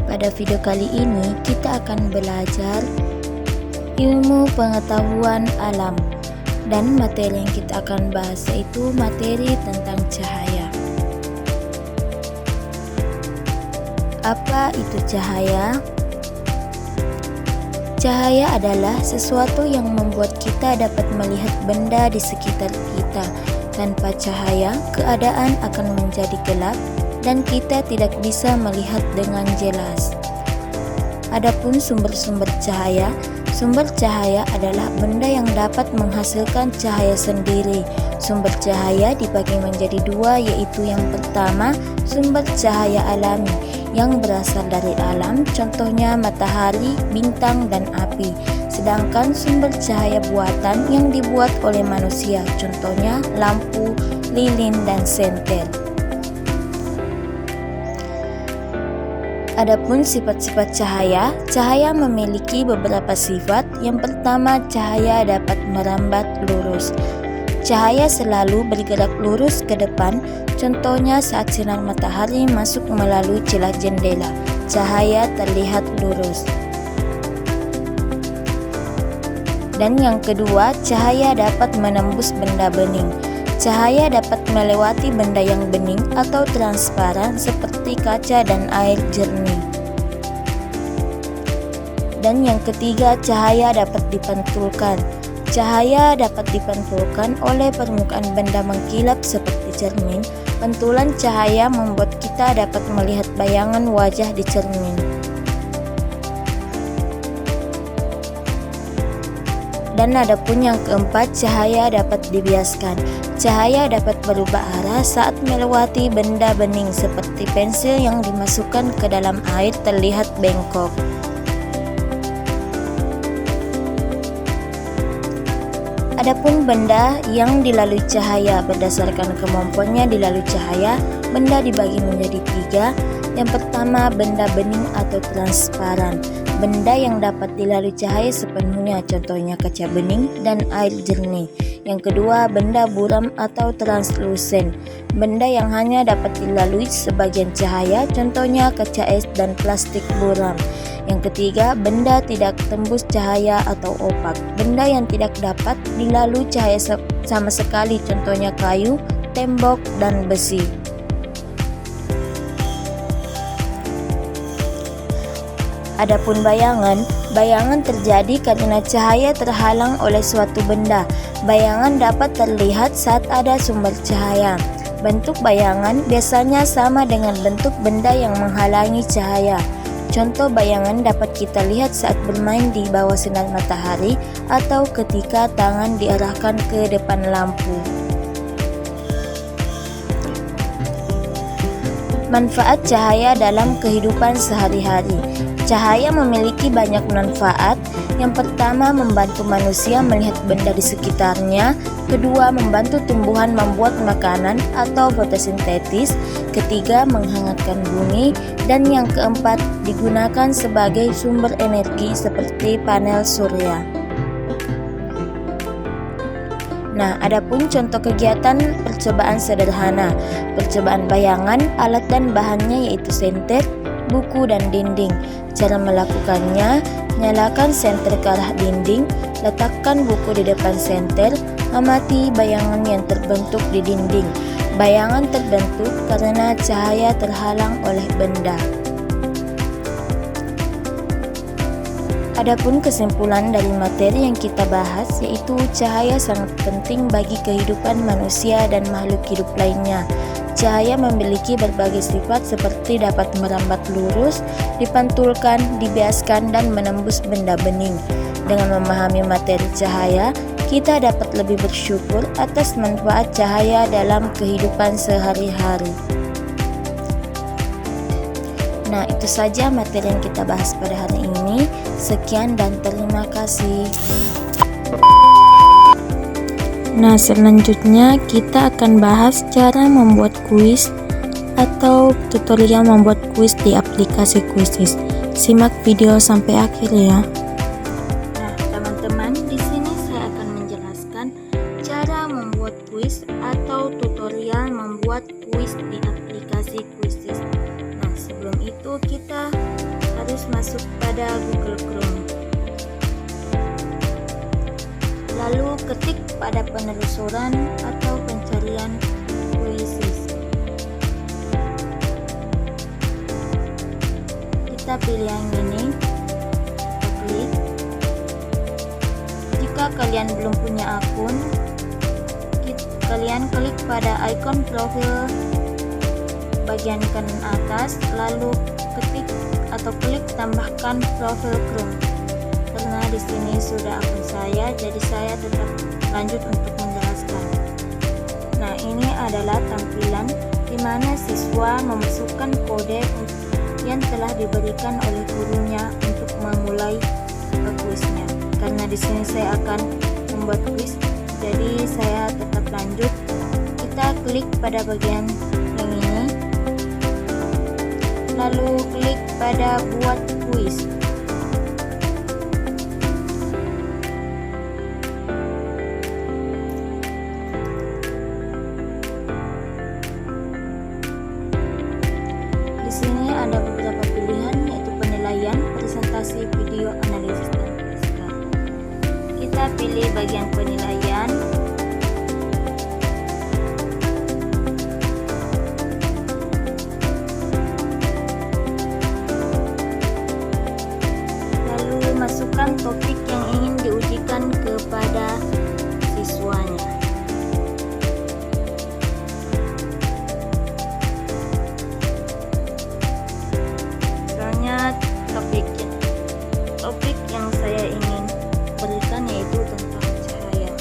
Pada video kali ini kita akan belajar ilmu pengetahuan alam, dan materi yang kita akan bahas yaitu materi tentang cahaya. Apa itu cahaya? Cahaya adalah sesuatu yang membuat kita dapat melihat benda di sekitar kita. Tanpa cahaya, keadaan akan menjadi gelap dan kita tidak bisa melihat dengan jelas. Adapun sumber-sumber cahaya, sumber cahaya adalah benda yang dapat menghasilkan cahaya sendiri. Sumber cahaya dibagi menjadi dua, yaitu yang pertama sumber cahaya alami yang berasal dari alam, contohnya matahari, bintang, dan api. Sedangkan sumber cahaya buatan yang dibuat oleh manusia, contohnya lampu, lilin, dan senter. Adapun sifat-sifat cahaya, cahaya memiliki beberapa sifat. Yang pertama, cahaya dapat merambat lurus. Cahaya selalu bergerak lurus ke depan, contohnya saat sinar matahari masuk melalui celah jendela, cahaya terlihat lurus. Dan yang kedua, cahaya dapat menembus benda bening. Cahaya dapat melewati benda yang bening atau transparan seperti kaca dan air jernih. Dan yang ketiga, cahaya dapat dipantulkan. Cahaya dapat dipantulkan oleh permukaan benda mengkilap seperti cermin. Pantulan cahaya membuat kita dapat melihat bayangan wajah di cermin. Dan adapun yang keempat, cahaya dapat dibiaskan. Cahaya dapat berubah arah saat melewati benda bening seperti pensil yang dimasukkan ke dalam air terlihat bengkok. Adapun benda yang dilalui cahaya, berdasarkan kemampuannya dilalui cahaya, benda dibagi menjadi tiga. Yang pertama, benda bening atau transparan. Benda yang dapat dilalui cahaya sepenuhnya, contohnya kaca bening dan air jernih. Yang kedua, benda buram atau translusen. Benda yang hanya dapat dilalui sebagian cahaya, contohnya kaca es dan plastik buram. Yang ketiga, benda tidak tembus cahaya atau opak. Benda yang tidak dapat dilalui cahaya sama sekali, contohnya kayu, tembok, dan besi. Adapun bayangan, bayangan terjadi karena cahaya terhalang oleh suatu benda. Bayangan dapat terlihat saat ada sumber cahaya. Bentuk bayangan biasanya sama dengan bentuk benda yang menghalangi cahaya. Contoh bayangan dapat kita lihat saat bermain di bawah sinar matahari atau ketika tangan diarahkan ke depan lampu. Manfaat cahaya dalam kehidupan sehari-hari. Cahaya memiliki banyak manfaat. Yang pertama, membantu manusia melihat benda di sekitarnya. Kedua, membantu tumbuhan membuat makanan atau fotosintesis. Ketiga, menghangatkan bumi. Dan yang keempat, digunakan sebagai sumber energi seperti panel surya. Nah, adapun contoh kegiatan percobaan sederhana. Percobaan bayangan, alat dan bahannya yaitu senter, buku, dan dinding. Cara melakukannya, nyalakan senter ke arah dinding, letakkan buku di depan senter, amati bayangan yang terbentuk di dinding. Bayangan terbentuk karena cahaya terhalang oleh benda. Adapun kesimpulan dari materi yang kita bahas yaitu cahaya sangat penting bagi kehidupan manusia dan makhluk hidup lainnya. Cahaya memiliki berbagai sifat seperti dapat merambat lurus, dipantulkan, dibiaskan, dan menembus benda bening. Dengan memahami materi cahaya, kita dapat lebih bersyukur atas manfaat cahaya dalam kehidupan sehari-hari. Nah, itu saja materi yang kita bahas pada hari ini. Sekian dan terima kasih. Nah, selanjutnya kita akan bahas cara membuat kuis atau tutorial membuat kuis di aplikasi Quizizz. Simak video sampai akhir ya. Nah, teman-teman, di sini saya akan menjelaskan cara membuat kuis atau tutorial membuat kuis di aplikasi Quizizz. Nah, sebelum itu kita harus masuk pada Google Chrome. Lalu ketik pada penelusuran atau pencarian puisi. Kita pilih yang ini, kita klik. Jika kalian belum punya akun, kalian klik pada ikon profil bagian kanan atas, lalu ketik atau klik tambahkan profil Chrome. Karena di sini sudah akun saya, jadi saya tetap lanjut untuk menjelaskan. Nah, ini adalah tampilan di mana siswa memasukkan kode yang telah diberikan oleh gurunya untuk memulai kuisnya. Karena di sini saya akan membuat kuis, jadi saya tetap lanjut. Kita klik pada bagian yang ini, lalu klik pada buat kuis. Di sini ada beberapa pilihan, yaitu penilaian, presentasi, video, analisis, dan naskah. Kita pilih bagian penilaian. Lalu masukkan topik yang ingin diujikan kepada siswanya. Topik yang saya ingin berikan yaitu tentang cahaya.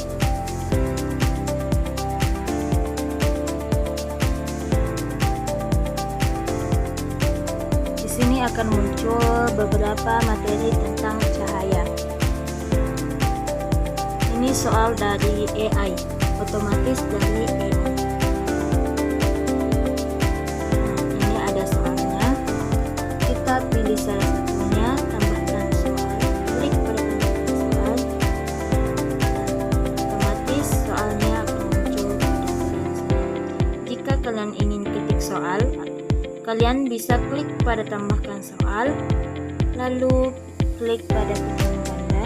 Di sini akan muncul beberapa materi tentang cahaya. Ini soal dari AI, otomatis dari AI. Nah, ini ada soalnya. Kita pilih salah satunya, tambahkan soal, klik pada tambahkan soal, dan otomatis soalnya akan muncul pada pilihan saya. Jika kalian ingin ketik soal, kalian bisa klik pada tambahkan soal, lalu klik pada pilihan ganda,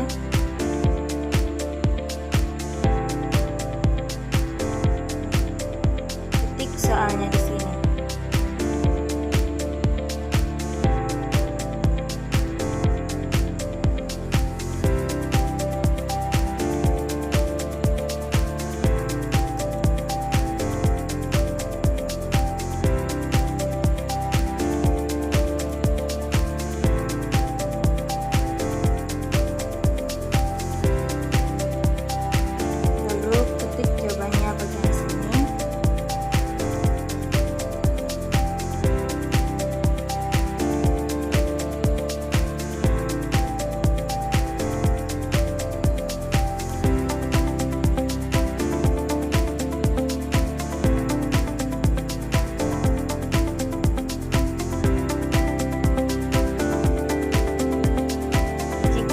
ketik soalnya di sini.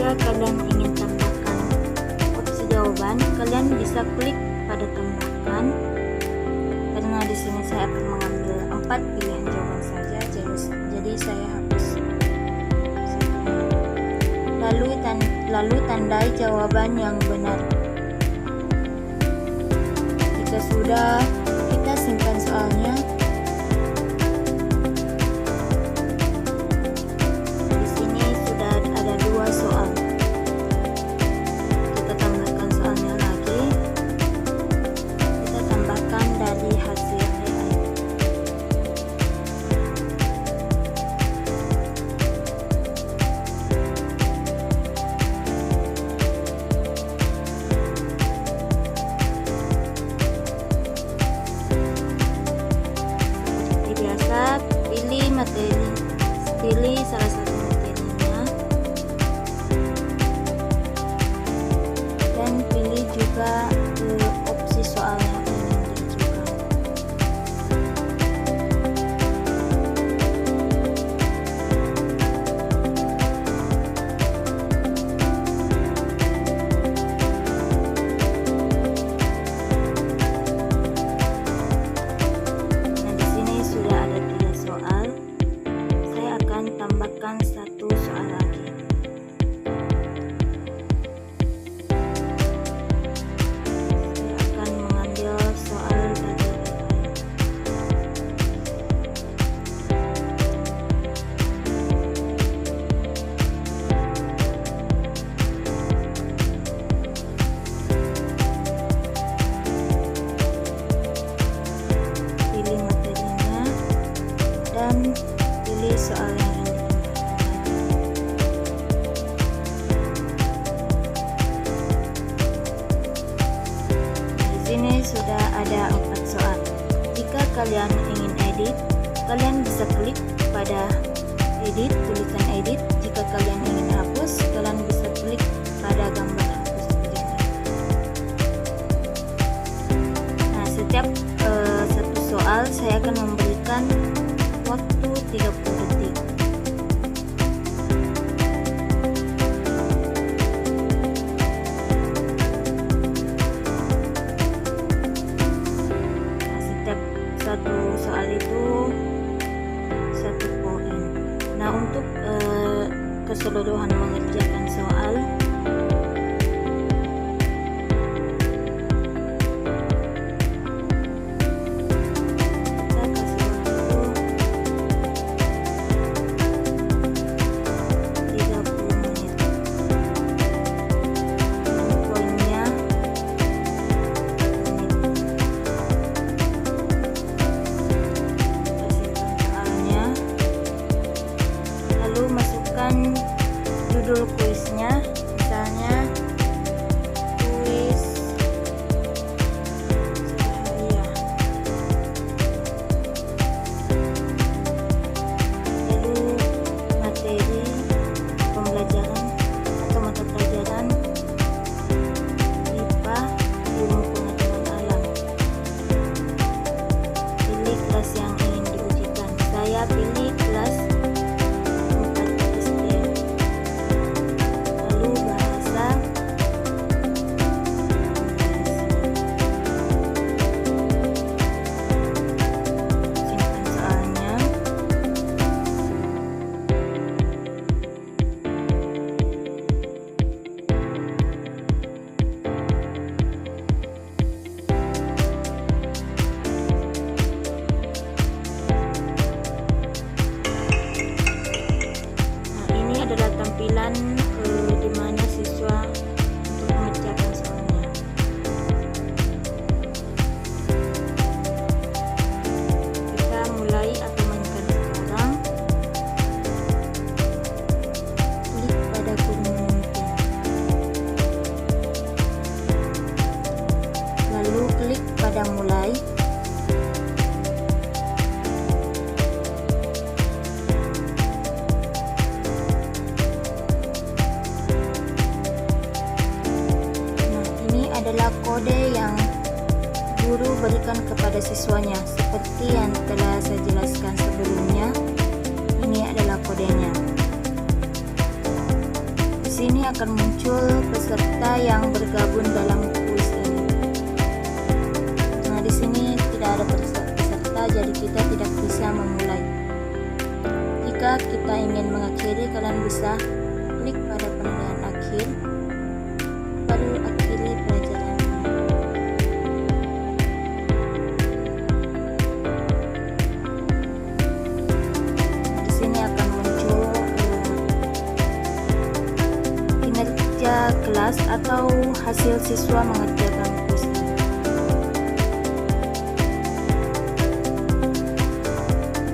Kalian ingin tambahkan opsi jawaban, kalian bisa klik pada tambahkan. Karena di sini saya akan mengambil 4 pilihan jawaban saja, jadi saya hapus satunya. Lalu tandai jawaban yang benar. Jika sudah, kita simpan soalnya. Di sini sudah ada 2 soal. Pilih salah satu materinya dan pilih juga opsi soal yang ingin diajukan. Nah, di sini sudah ada 3 soal. Tambahkan 1 kalian ingin edit, kalian bisa klik pada edit, tulisan edit. Jika kalian ingin hapus, kalian bisa klik pada gambar hapus seperti ini. Nah, setiap satu soal saya akan memberikan waktu 30 detik. Satu soal itu 1 poin. Nah, untuk keseluruhan mengerjakan soal, kita kasih waktu 30 menit. Poinnya judul kuisnya, misalnya kuis cahaya. Lalu materi pembelajaran atau mata pelajaran IPA, ilmu pengetahuan alam. Pilih kelas yang ingin diujikan. Saya pilih kelas tampilan di mana siswa untuk mengerjakan soalnya. Kita mulai atau mainkan sekarang. Klik pada gunung memimpin. Lalu klik pada mulai. Adalah kode yang guru berikan kepada siswanya. Seperti yang telah saya jelaskan sebelumnya, ini adalah kodenya. Di sini akan muncul peserta yang bergabung dalam kuis ini. Nah, di sini tidak ada peserta, jadi kita tidak bisa memulai. Jika kita ingin mengakhiri, kalian bisa klik pada penilaian akhir, baru akhiri pelajaran. Kelas atau hasil siswa mengerjakan kuis ini.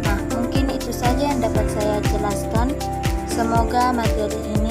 Nah, mungkin itu saja yang dapat saya jelaskan. Semoga materi ini